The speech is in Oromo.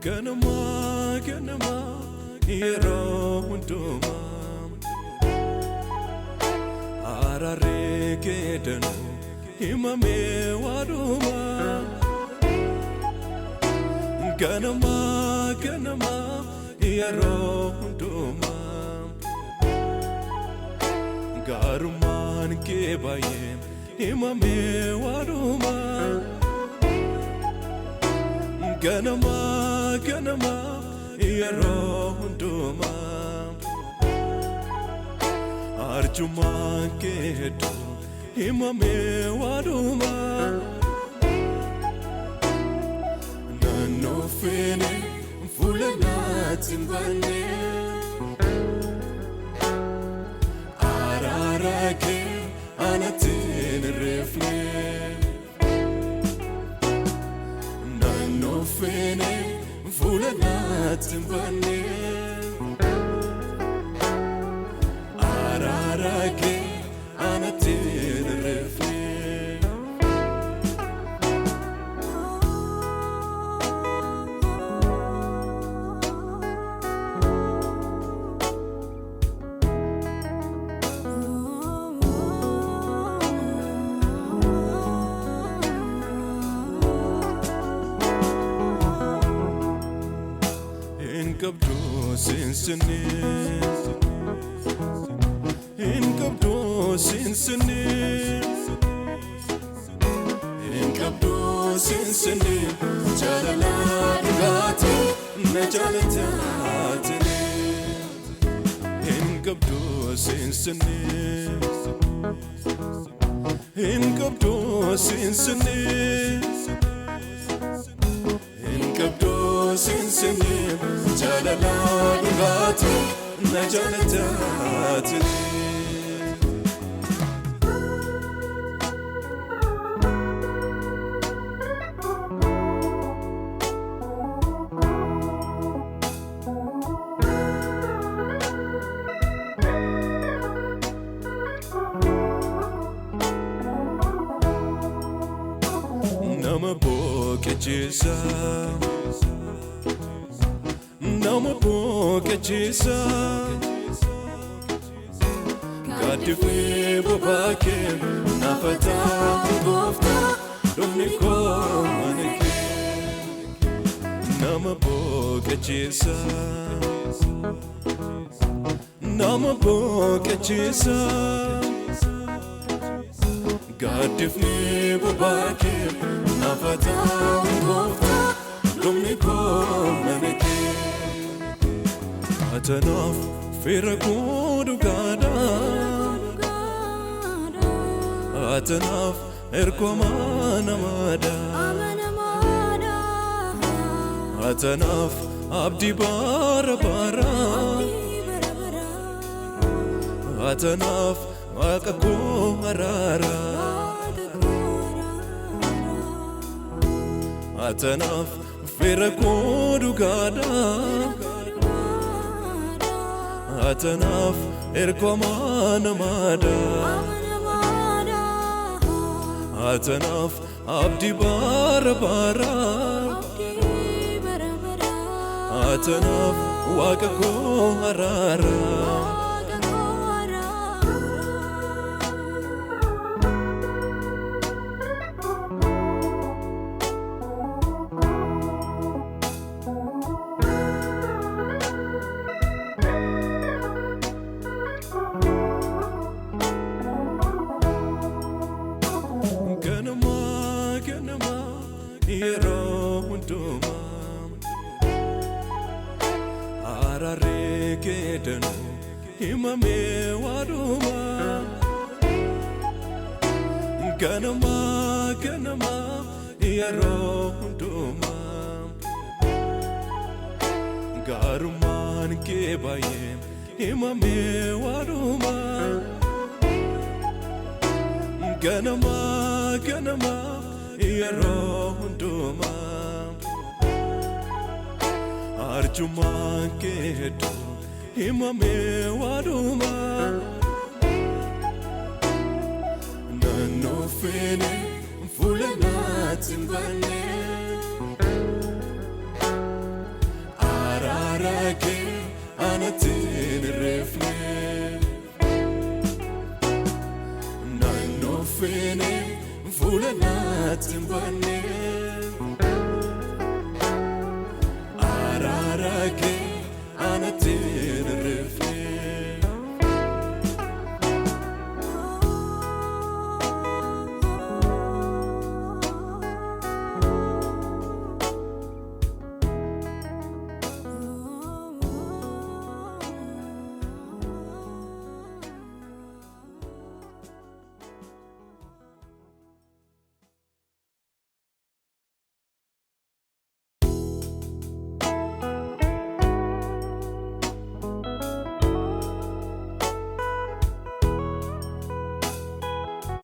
Ganama, ganama, yeroo hundumaa Araree keedanu himamee waaduma Ganama, ganama, yeroo hundumaa Gaarumaan kee baay'ee himamee waaduma Ganama, ganama, yeroo hundumaa Arjumaan kee hedduu himamee waaduma Naannoo feenee fuula naatti hin baane Araara kee anatti hin reefne Fene fuula naatti hin baane Araara kee anatti hin reefne Inkabdo sinsini Jaalala dhugaati na jaalataati Inkabdo sinsini Sinsini Jaalala dhugaati na jaalataati Nama booqechiisa Nama booqechiisa Gaaddiifee bobaakee naafataa gooftaa dhumni koo mana kee Nama booqechiisa Nama booqechiisa Gaaddiifee bobaakee naafataa gooftaa dhumni koo mana kee Atanaaf fira koo dhugaadha Atanaaf ergomaa namaadha Atanaaf abdii bara bara Atanaaf waaqa koo araara Atanaaf fira koo dhugaadha Atanaaf ergomaa namaadha Atanaaf abdii bara bara Atanaaf waaqa koo araara yeroo hundumaa Araree keedanu himamee waaduma Ganama, ganama, yeroo hundumaa Gaarumaan kee baay'ee himamee waaduma Ganama, ganama, yeroo hundumaa Arjumaan kee hedduu himamee waaduma Naannoo feenee fuula naatti hin baane